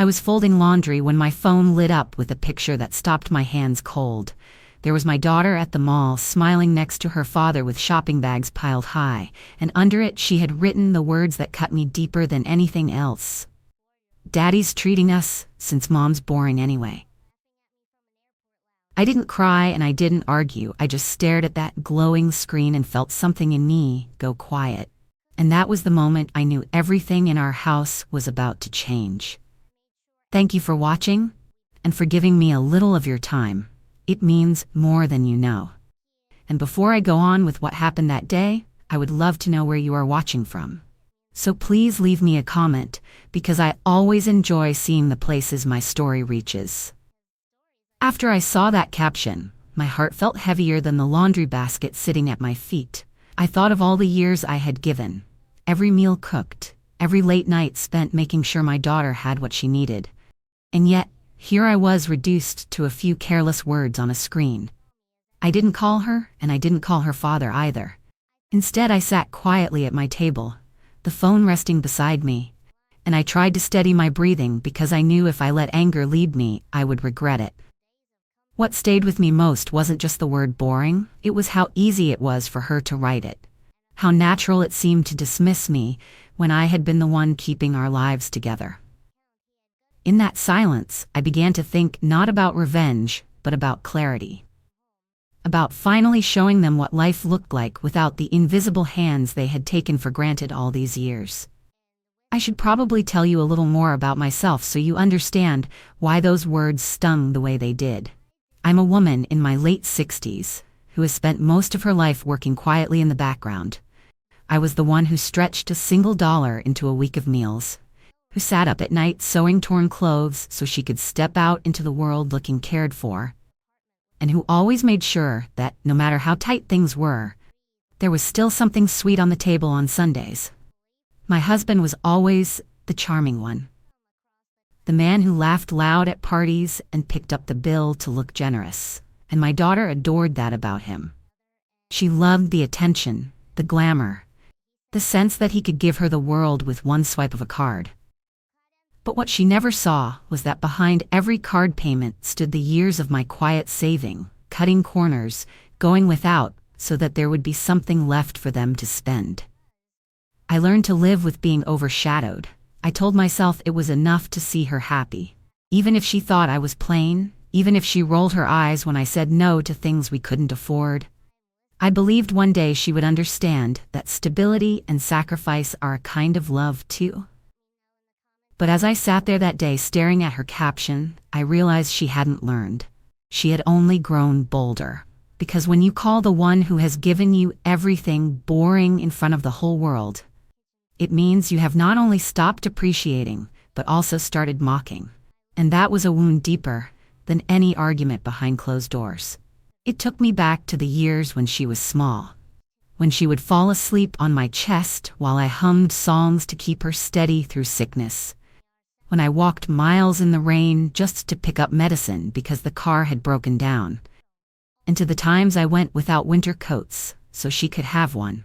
I was folding laundry when my phone lit up with a picture that stopped my hands cold. There was my daughter at the mall, smiling next to her father with shopping bags piled high, and under it she had written the words that cut me deeper than anything else. "Daddy's treating us, since Mom's boring anyway." I didn't cry and I didn't argue, I just stared at that glowing screen and felt something in me go quiet. And that was the moment I knew everything in our house was about to change. Thank you for watching, and for giving me a little of your time. It means more than you know. And before I go on with what happened that day, I would love to know where you are watching from. So please leave me a comment, because I always enjoy seeing the places my story reaches. After I saw that caption, my heart felt heavier than the laundry basket sitting at my feet. I thought of all the years I had given, every meal cooked, every late night spent making sure my daughter had what she needed. And yet, here I was reduced to a few careless words on a screen. I didn't call her, and I didn't call her father either. Instead, I sat quietly at my table, the phone resting beside me, and I tried to steady my breathing because I knew if I let anger lead me, I would regret it. What stayed with me most wasn't just the word boring, it was how easy it was for her to write it. How natural it seemed to dismiss me when I had been the one keeping our lives together. In that silence, I began to think not about revenge, but about clarity. About finally showing them what life looked like without the invisible hands they had taken for granted all these years. I should probably tell you a little more about myself so you understand why those words stung the way they did. I'm a woman in my late 60s, who has spent most of her life working quietly in the background. I was the one who stretched a single dollar into a week of meals, who sat up at night sewing torn clothes so she could step out into the world looking cared for, and who always made sure that, no matter how tight things were, there was still something sweet on the table on Sundays. My husband was always the charming one. The man who laughed loud at parties and picked up the bill to look generous, and my daughter adored that about him. She loved the attention, the glamour, the sense that he could give her the world with one swipe of a card. But what she never saw was that behind every card payment stood the years of my quiet saving, cutting corners, going without, so that there would be something left for them to spend. I learned to live with being overshadowed. I told myself it was enough to see her happy. Even if she thought I was plain, even if she rolled her eyes when I said no to things we couldn't afford. I believed one day she would understand that stability and sacrifice are a kind of love too. But as I sat there that day staring at her caption, I realized she hadn't learned. She had only grown bolder. Because when you call the one who has given you everything boring in front of the whole world, it means you have not only stopped appreciating, but also started mocking. And that was a wound deeper than any argument behind closed doors. It took me back to the years when she was small, when she would fall asleep on my chest while I hummed songs to keep her steady through sickness, when I walked miles in the rain just to pick up medicine because the car had broken down, and to the times I went without winter coats so she could have one.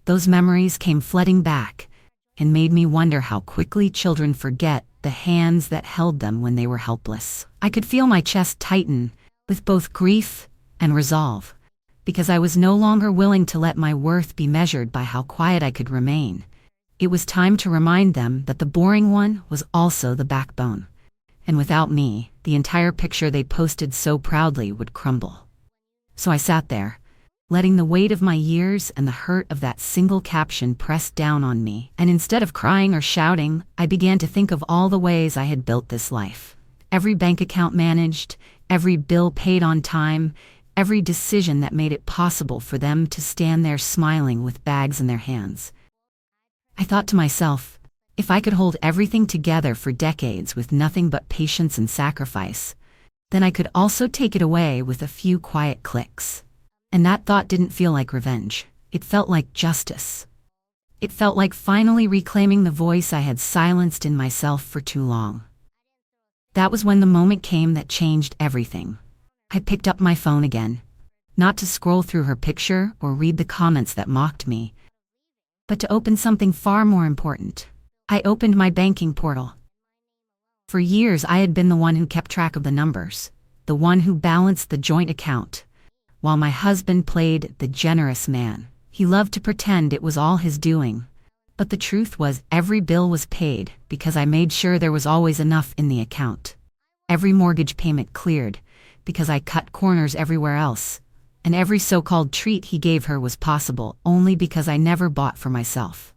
Those memories came flooding back and made me wonder how quickly children forget the hands that held them when they were helpless. I could feel my chest tighten with both grief and resolve, because I was no longer willing to let my worth be measured by how quiet I could remain. It was time to remind them that the boring one was also the backbone, and without me, the entire picture they posted so proudly would crumble. So I sat there, letting the weight of my years and the hurt of that single caption press down on me, and instead of crying or shouting, I began to think of all the ways I had built this life. Every bank account managed, every bill paid on time, every decision that made it possible for them to stand there smiling with bags in their hands. I thought to myself, if I could hold everything together for decades with nothing but patience and sacrifice, then I could also take it away with a few quiet clicks. And that thought didn't feel like revenge. It felt like justice. It felt like finally reclaiming the voice I had silenced in myself for too long. That was when the moment came that changed everything. I picked up my phone again, not to scroll through her picture or read the comments that mocked me, but to open something far more important. I opened my banking portal. For years I had been the one who kept track of the numbers, the one who balanced the joint account, while my husband played the generous man. He loved to pretend it was all his doing, but the truth was every bill was paid because I made sure there was always enough in the account. Every mortgage payment cleared because I cut corners everywhere else, and every so-called treat he gave her was possible only because I never bought for myself.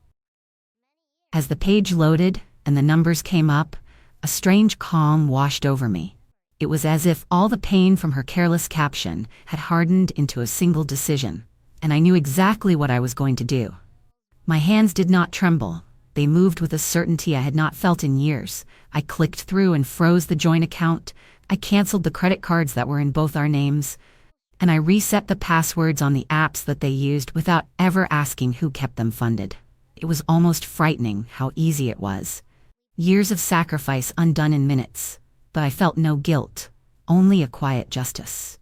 As the page loaded and the numbers came up, a strange calm washed over me. It was as if all the pain from her careless caption had hardened into a single decision, and I knew exactly what I was going to do. My hands did not tremble. They moved with a certainty I had not felt in years. I clicked through and froze the joint account. I canceled the credit cards that were in both our names, and I reset the passwords on the apps that they used without ever asking who kept them funded. It was almost frightening how easy it was. Years of sacrifice undone in minutes, but I felt no guilt, only a quiet justice.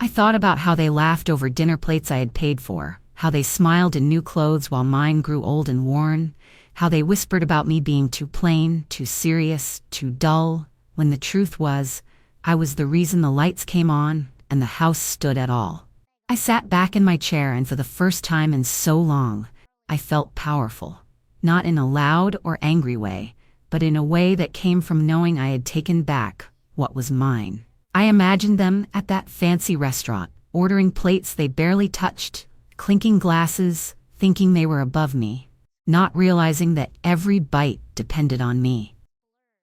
I thought about how they laughed over dinner plates I had paid for, how they smiled in new clothes while mine grew old and worn, how they whispered about me being too plain, too serious, too dull, when the truth was, I was the reason the lights came on and the house stood at all. I sat back in my chair, and for the first time in so long, I felt powerful, not in a loud or angry way, but in a way that came from knowing I had taken back what was mine. I imagined them at that fancy restaurant, ordering plates they barely touched, clinking glasses, thinking they were above me, not realizing that every bite depended on me.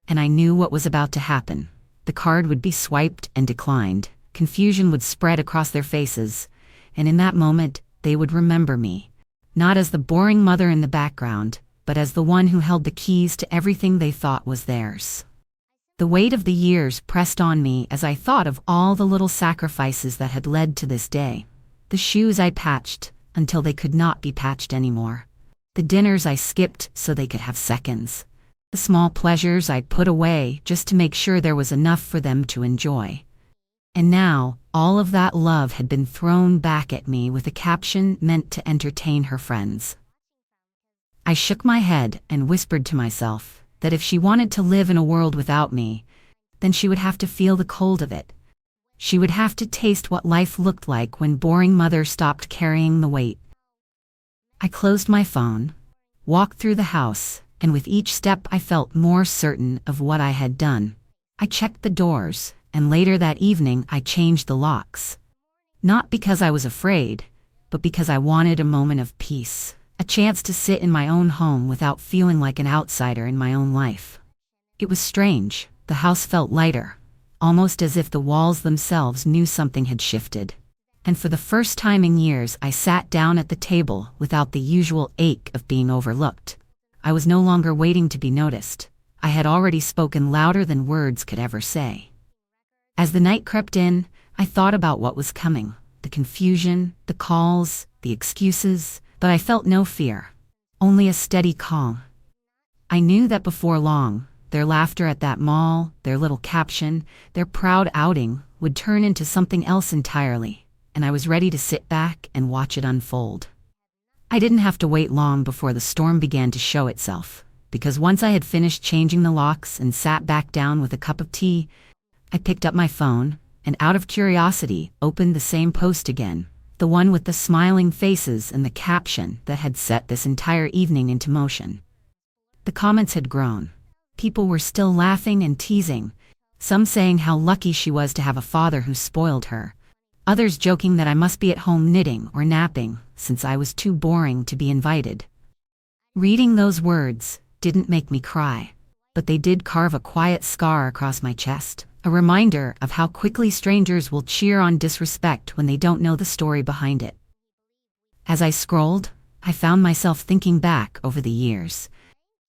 And I knew what was about to happen. The card would be swiped and declined. Confusion would spread across their faces, and in that moment, they would remember me, not as the boring mother in the background, but as the one who held the keys to everything they thought was theirs. The weight of the years pressed on me as I thought of all the little sacrifices that had led to this day. The shoes I patched until they could not be patched anymore. The dinners I skipped so they could have seconds. The small pleasures I put away just to make sure there was enough for them to enjoy. And now, all of that love had been thrown back at me with a caption meant to entertain her friends. I shook my head and whispered to myself that if she wanted to live in a world without me, then she would have to feel the cold of it. She would have to taste what life looked like when boring mother stopped carrying the weight. I closed my phone, walked through the house, and with each step I felt more certain of what I had done. I checked the doors, and later that evening I changed the locks. Not because I was afraid, but because I wanted a moment of peace, a chance to sit in my own home without feeling like an outsider in my own life. It was strange. The house felt lighter, almost as if the walls themselves knew something had shifted. And for the first time in years, I sat down at the table without the usual ache of being overlooked. I was no longer waiting to be noticed. I had already spoken louder than words could ever say. As the night crept in, I thought about what was coming, the confusion, the calls, the excuses, but I felt no fear, only a steady calm. I knew that before long, their laughter at that mall, their little caption, their proud outing would turn into something else entirely, and I was ready to sit back and watch it unfold. I didn't have to wait long before the storm began to show itself, because once I had finished changing the locks and sat back down with a cup of tea, I picked up my phone and, out of curiosity, opened the same post again, the one with the smiling faces and the caption that had set this entire evening into motion. The comments had grown. People were still laughing and teasing, some saying how lucky she was to have a father who spoiled her, others joking that I must be at home knitting or napping since I was too boring to be invited. Reading those words didn't make me cry, but they did carve a quiet scar across my chest, a reminder of how quickly strangers will cheer on disrespect when they don't know the story behind it. As I scrolled, I found myself thinking back over the years,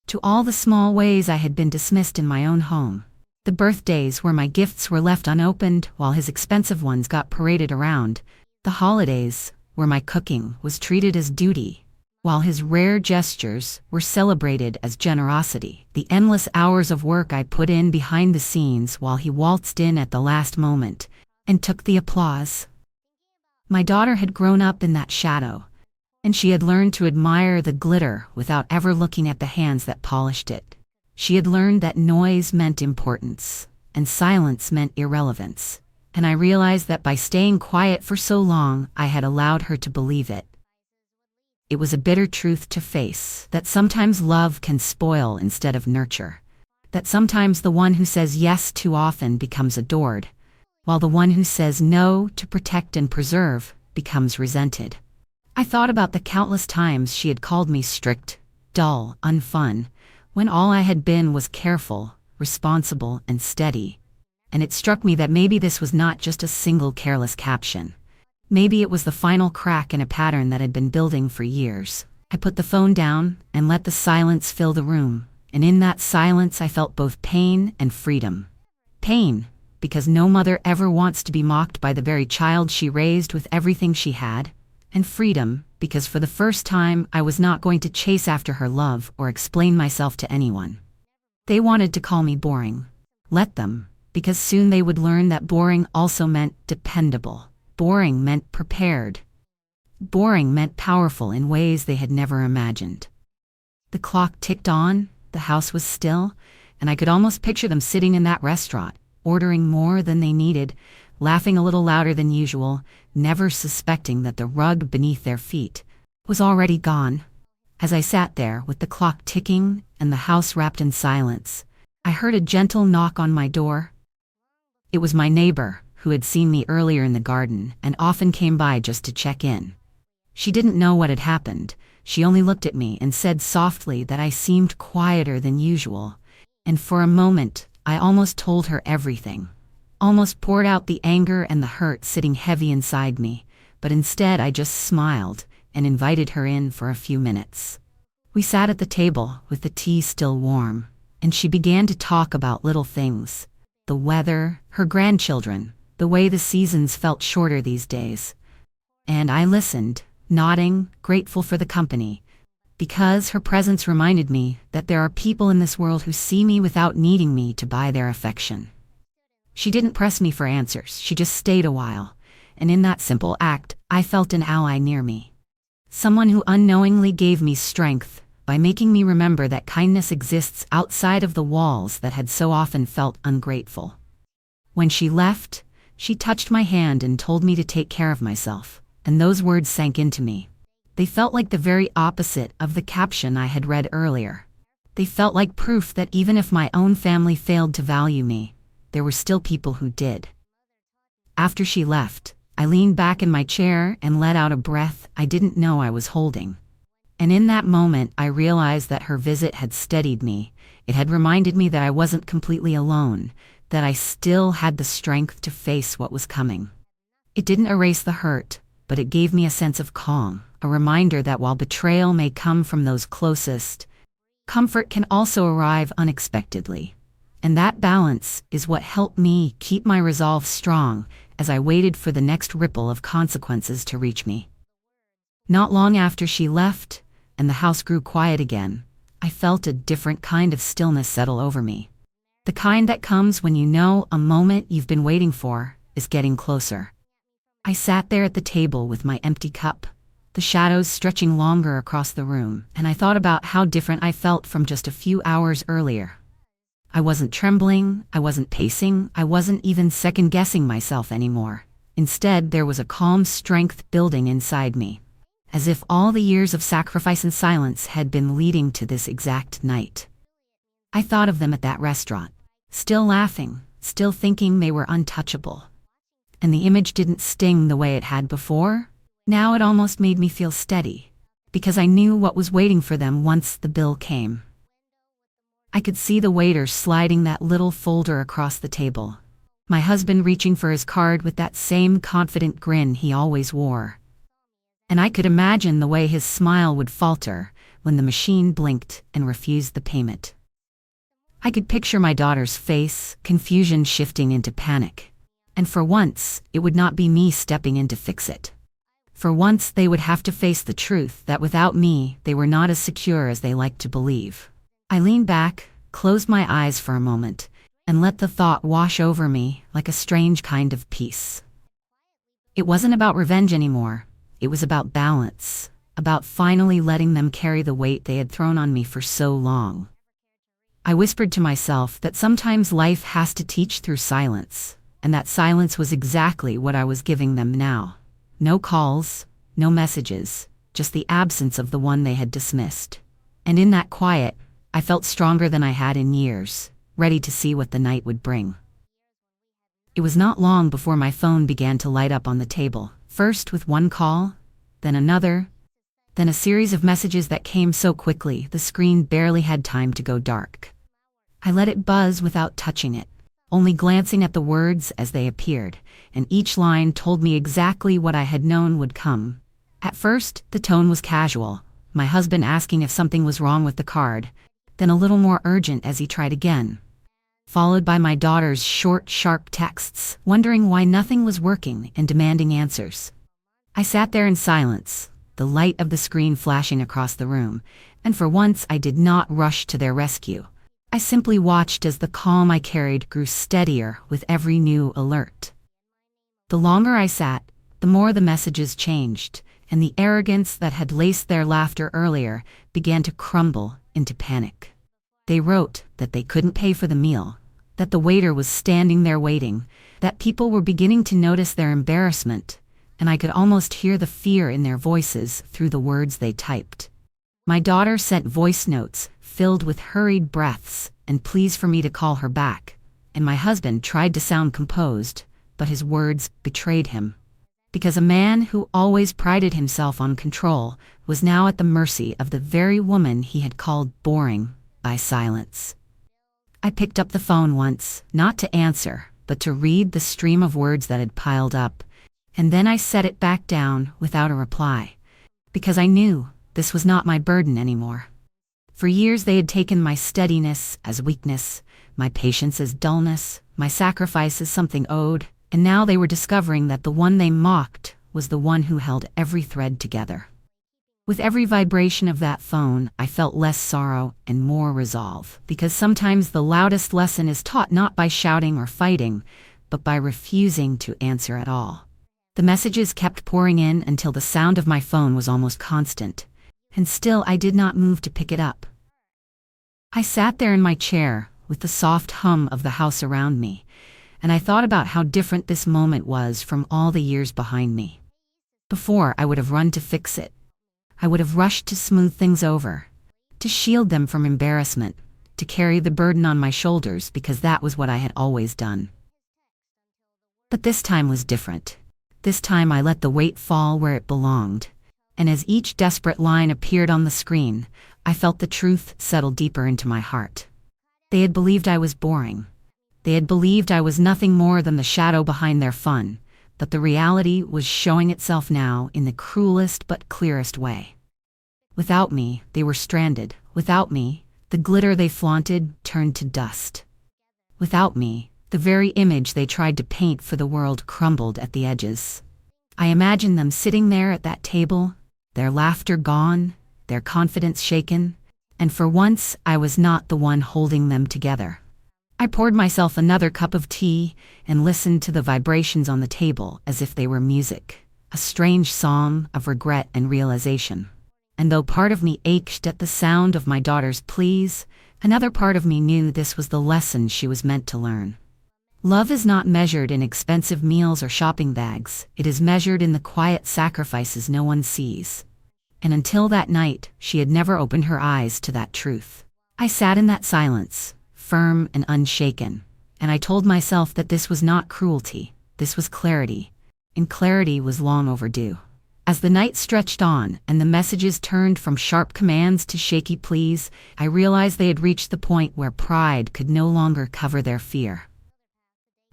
to all the small ways I had been dismissed in my own home. The birthdays where my gifts were left unopened while his expensive ones got paraded around. The holidays where my cooking was treated as duty while his rare gestures were celebrated as generosity. The endless hours of work I put in behind the scenes while he waltzed in at the last moment and took the applause. My daughter had grown up in that shadow, and she had learned to admire the glitter without ever looking at the hands that polished it. She had learned that noise meant importance, and silence meant irrelevance. And I realized that by staying quiet for so long, I had allowed her to believe it. It was a bitter truth to face, that sometimes love can spoil instead of nurture. That sometimes the one who says yes too often becomes adored, while the one who says no to protect and preserve becomes resented. I thought about the countless times she had called me strict, dull, unfun, when all I had been was careful, responsible, and steady. And it struck me that maybe this was not just a single careless caption. Maybe it was the final crack in a pattern that had been building for years. I put the phone down and let the silence fill the room, and in that silence I felt both pain and freedom. Pain, because no mother ever wants to be mocked by the very child she raised with everything she had, and freedom, because for the first time I was not going to chase after her love or explain myself to anyone. They wanted to call me boring. Let them, because soon they would learn that boring also meant dependable. Boring meant prepared. Boring meant powerful in ways they had never imagined. The clock ticked on, the house was still, and I could almost picture them sitting in that restaurant, ordering more than they needed, laughing a little louder than usual, never suspecting that the rug beneath their feet was already gone. As I sat there with the clock ticking and the house wrapped in silence, I heard a gentle knock on my door. It was my neighbor, who had seen me earlier in the garden and often came by just to check in. She didn't know what had happened. She only looked at me and said softly that I seemed quieter than usual, and for a moment I almost told her everything. Almost poured out the anger and the hurt sitting heavy inside me, but instead I just smiled and invited her in for a few minutes. We sat at the table with the tea still warm, and she began to talk about little things. The weather, her grandchildren, the way the seasons felt shorter these days. And I listened, nodding, grateful for the company, because her presence reminded me that there are people in this world who see me without needing me to buy their affection. She didn't press me for answers, she just stayed a while, and in that simple act, I felt an ally near me. Someone who unknowingly gave me strength by making me remember that kindness exists outside of the walls that had so often felt ungrateful. When she left, she touched my hand and told me to take care of myself, and those words sank into me. They felt like the very opposite of the caption I had read earlier. They felt like proof that even if my own family failed to value me, there were still people who did. After she left, I leaned back in my chair and let out a breath I didn't know I was holding. And in that moment, I realized that her visit had steadied me. It had reminded me that I wasn't completely alone, that I still had the strength to face what was coming. It didn't erase the hurt, but it gave me a sense of calm, a reminder that while betrayal may come from those closest, comfort can also arrive unexpectedly. And that balance is what helped me keep my resolve strong as I waited for the next ripple of consequences to reach me. Not long after she left, and the house grew quiet again, I felt a different kind of stillness settle over me. The kind that comes when you know a moment you've been waiting for is getting closer. I sat there at the table with my empty cup, the shadows stretching longer across the room, and I thought about how different I felt from just a few hours earlier. I wasn't trembling, I wasn't pacing, I wasn't even second-guessing myself anymore. Instead, there was a calm strength building inside me, as if all the years of sacrifice and silence had been leading to this exact night. I thought of them at that restaurant, still laughing, still thinking they were untouchable. And the image didn't sting the way it had before. Now it almost made me feel steady, because I knew what was waiting for them once the bill came. I could see the waiter sliding that little folder across the table, my husband reaching for his card with that same confident grin he always wore. And I could imagine the way his smile would falter when the machine blinked and refused the payment. I could picture my daughter's face, confusion shifting into panic. And for once, it would not be me stepping in to fix it. For once, they would have to face the truth that without me, they were not as secure as they liked to believe. I leaned back, closed my eyes for a moment, and let the thought wash over me like a strange kind of peace. It wasn't about revenge anymore. It was about balance, about finally letting them carry the weight they had thrown on me for so long. I whispered to myself that sometimes life has to teach through silence, and that silence was exactly what I was giving them now. No calls, no messages, just the absence of the one they had dismissed. And in that quiet, I felt stronger than I had in years, ready to see what the night would bring. It was not long before my phone began to light up on the table, first with one call, then another, then a series of messages that came so quickly the screen barely had time to go dark. I let it buzz without touching it, only glancing at the words as they appeared, and each line told me exactly what I had known would come. At first, the tone was casual, my husband asking if something was wrong with the card, then a little more urgent as he tried again, followed by my daughter's short, sharp texts, wondering why nothing was working and demanding answers. I sat there in silence, the light of the screen flashing across the room, and for once I did not rush to their rescue. I simply watched as the calm I carried grew steadier with every new alert. The longer I sat, the more the messages changed, and the arrogance that had laced their laughter earlier began to crumble into panic. They wrote that they couldn't pay for the meal, that the waiter was standing there waiting, that people were beginning to notice their embarrassment, and I could almost hear the fear in their voices through the words they typed. My daughter sent voice notes filled with hurried breaths and pleas for me to call her back, and my husband tried to sound composed, but his words betrayed him. Because a man who always prided himself on control was now at the mercy of the very woman he had called boring by silence. I picked up the phone once, not to answer, but to read the stream of words that had piled up, and then I set it back down without a reply, because I knew this was not my burden anymore. For years they had taken my steadiness as weakness, my patience as dullness, my sacrifice as something owed, and now they were discovering that the one they mocked was the one who held every thread together. With every vibration of that phone, I felt less sorrow and more resolve, because sometimes the loudest lesson is taught not by shouting or fighting, but by refusing to answer at all. The messages kept pouring in until the sound of my phone was almost constant, and still I did not move to pick it up. I sat there in my chair with the soft hum of the house around me, and I thought about how different this moment was from all the years behind me. Before, I would have run to fix it. I would have rushed to smooth things over, to shield them from embarrassment, to carry the burden on my shoulders because that was what I had always done. But this time was different. This time I let the weight fall where it belonged, and as each desperate line appeared on the screen, I felt the truth settle deeper into my heart. They had believed I was boring. They had believed I was nothing more than the shadow behind their fun, but the reality was showing itself now in the cruelest but clearest way. Without me, they were stranded. Without me, the glitter they flaunted turned to dust. Without me, the very image they tried to paint for the world crumbled at the edges. I imagined them sitting there at that table, their laughter gone, their confidence shaken, and for once I was not the one holding them together. I poured myself another cup of tea and listened to the vibrations on the table as if they were music, a strange song of regret and realization. And though part of me ached at the sound of my daughter's pleas, another part of me knew this was the lesson she was meant to learn. Love is not measured in expensive meals or shopping bags. It is measured in the quiet sacrifices no one sees. And until that night, she had never opened her eyes to that truth. I sat in that silence, firm and unshaken, and I told myself that this was not cruelty, this was clarity, and clarity was long overdue. As the night stretched on and the messages turned from sharp commands to shaky pleas, I realized they had reached the point where pride could no longer cover their fear.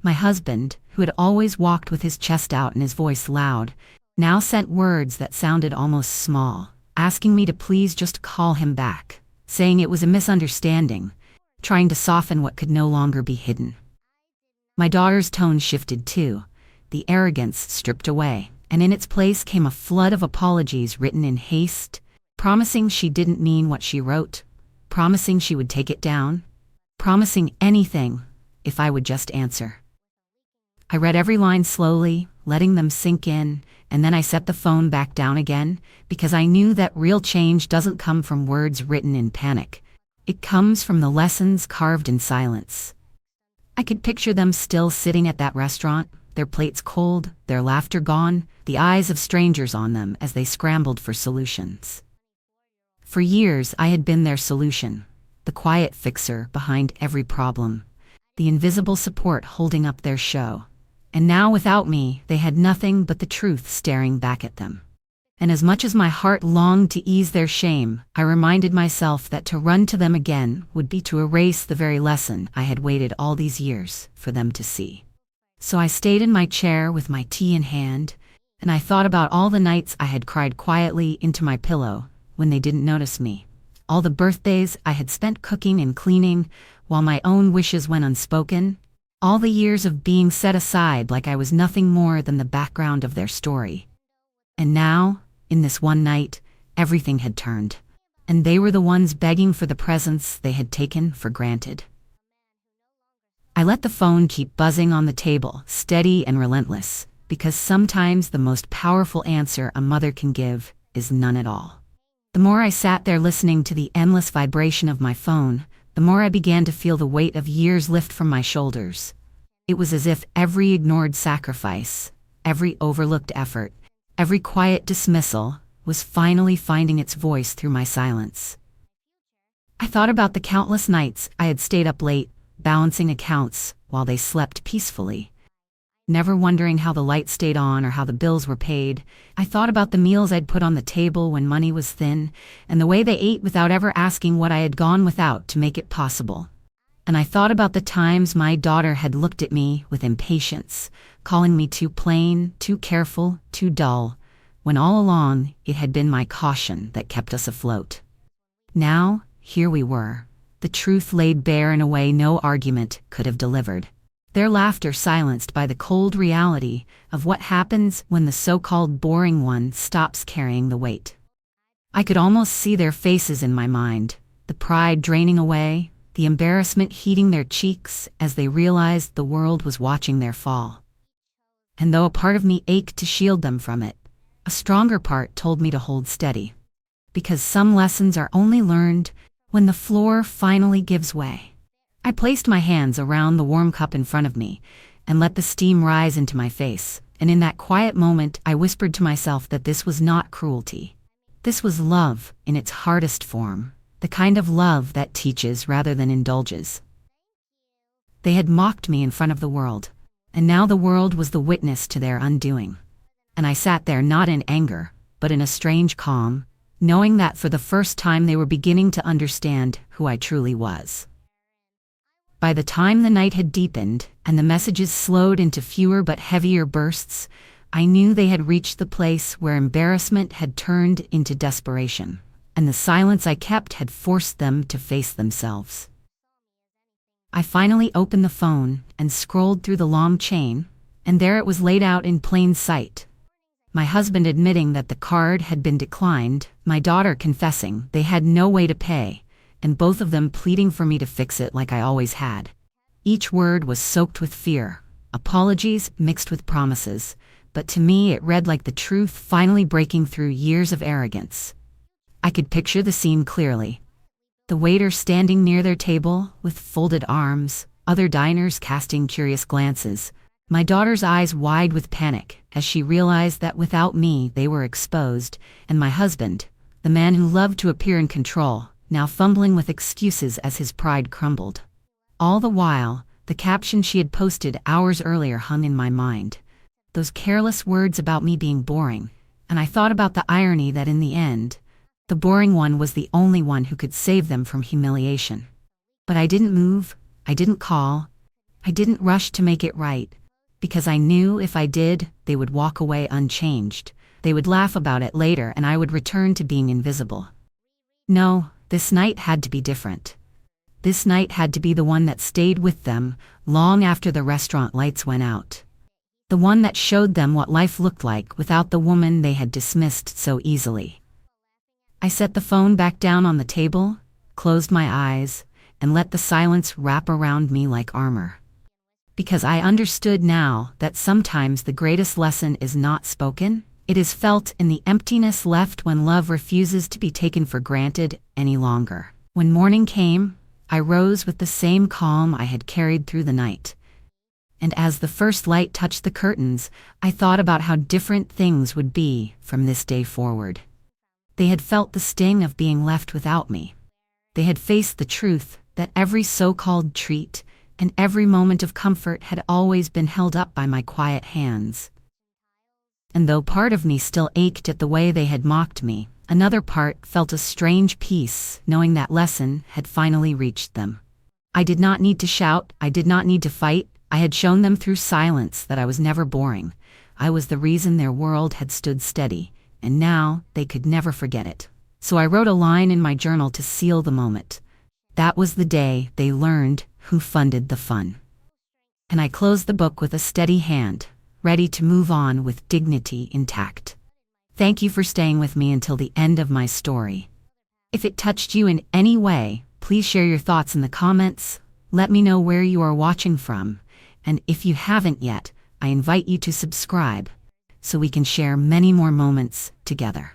My husband, who had always walked with his chest out and his voice loud, now sent words that sounded almost small, asking me to please just call him back, saying it was a misunderstanding, trying to soften what could no longer be hidden. My daughter's tone shifted too, the arrogance stripped away, and in its place came a flood of apologies written in haste, promising she didn't mean what she wrote, promising she would take it down, promising anything if I would just answer. I read every line slowly, letting them sink in, and then I set the phone back down again, because I knew that real change doesn't come from words written in panic. It comes from the lessons carved in silence. I could picture them still sitting at that restaurant, their plates cold, their laughter gone, the eyes of strangers on them as they scrambled for solutions. For years, I had been their solution, the quiet fixer behind every problem, the invisible support holding up their show. And now, without me, they had nothing but the truth staring back at them. And as much as my heart longed to ease their shame, I reminded myself that to run to them again would be to erase the very lesson I had waited all these years for them to see. So I stayed in my chair with my tea in hand, and I thought about all the nights I had cried quietly into my pillow when they didn't notice me, all the birthdays I had spent cooking and cleaning while my own wishes went unspoken, all the years of being set aside like I was nothing more than the background of their story. And now, in this one night, everything had turned, and they were the ones begging for the presents they had taken for granted. I let the phone keep buzzing on the table, steady and relentless, because sometimes the most powerful answer a mother can give is none at all. The more I sat there listening to the endless vibration of my phone, the more I began to feel the weight of years lift from my shoulders. It was as if every ignored sacrifice, every overlooked effort, every quiet dismissal was finally finding its voice through my silence. I thought about the countless nights I had stayed up late, balancing accounts while they slept peacefully. Never wondering how the lights stayed on or how the bills were paid. I thought about the meals I'd put on the table when money was thin, and the way they ate without ever asking what I had gone without to make it possible. And I thought about the times my daughter had looked at me with impatience, calling me too plain, too careful, too dull, when all along it had been my caution that kept us afloat. Now, here we were, the truth laid bare in a way no argument could have delivered. Their laughter silenced by the cold reality of what happens when the so-called boring one stops carrying the weight. I could almost see their faces in my mind, the pride draining away, the embarrassment heating their cheeks as they realized the world was watching their fall. And though a part of me ached to shield them from it, a stronger part told me to hold steady. Because some lessons are only learned when the floor finally gives way. I placed my hands around the warm cup in front of me and let the steam rise into my face, and in that quiet moment I whispered to myself that this was not cruelty. This was love in its hardest form, the kind of love that teaches rather than indulges. They had mocked me in front of the world, and now the world was the witness to their undoing. And I sat there not in anger, but in a strange calm, knowing that for the first time they were beginning to understand who I truly was. By the time the night had deepened and the messages slowed into fewer but heavier bursts, I knew they had reached the place where embarrassment had turned into desperation, and the silence I kept had forced them to face themselves. I finally opened the phone and scrolled through the long chain, and there it was laid out in plain sight. My husband admitting that the card had been declined, my daughter confessing they had no way to pay, and both of them pleading for me to fix it like I always had. Each word was soaked with fear, apologies mixed with promises, but to me it read like the truth finally breaking through years of arrogance. I could picture the scene clearly. The waiter standing near their table with folded arms, other diners casting curious glances, my daughter's eyes wide with panic as she realized that without me they were exposed, and my husband, the man who loved to appear in control, now fumbling with excuses as his pride crumbled. All the while, the caption she had posted hours earlier hung in my mind. Those careless words about me being boring, and I thought about the irony that in the end, the boring one was the only one who could save them from humiliation. But I didn't move, I didn't call, I didn't rush to make it right, because I knew if I did, they would walk away unchanged. They would laugh about it later and I would return to being invisible. No, this night had to be different. This night had to be the one that stayed with them long after the restaurant lights went out. The one that showed them what life looked like without the woman they had dismissed so easily. I set the phone back down on the table, closed my eyes, and let the silence wrap around me like armor. Because I understood now that sometimes the greatest lesson is not spoken, it is felt in the emptiness left when love refuses to be taken for granted any longer. When morning came, I rose with the same calm I had carried through the night. And as the first light touched the curtains, I thought about how different things would be from this day forward. They had felt the sting of being left without me. They had faced the truth that every so-called treat and every moment of comfort had always been held up by my quiet hands. And though part of me still ached at the way they had mocked me, another part felt a strange peace knowing that lesson had finally reached them. I did not need to shout, I did not need to fight. I had shown them through silence that I was never boring. I was the reason their world had stood steady, and now they could never forget it. So I wrote a line in my journal to seal the moment. That was the day they learned who funded the fun. And I closed the book with a steady hand, ready to move on with dignity intact. Thank you for staying with me until the end of my story. If it touched you in any way, please share your thoughts in the comments. Let me know where you are watching from. And if you haven't yet, I invite you to subscribe so we can share many more moments together.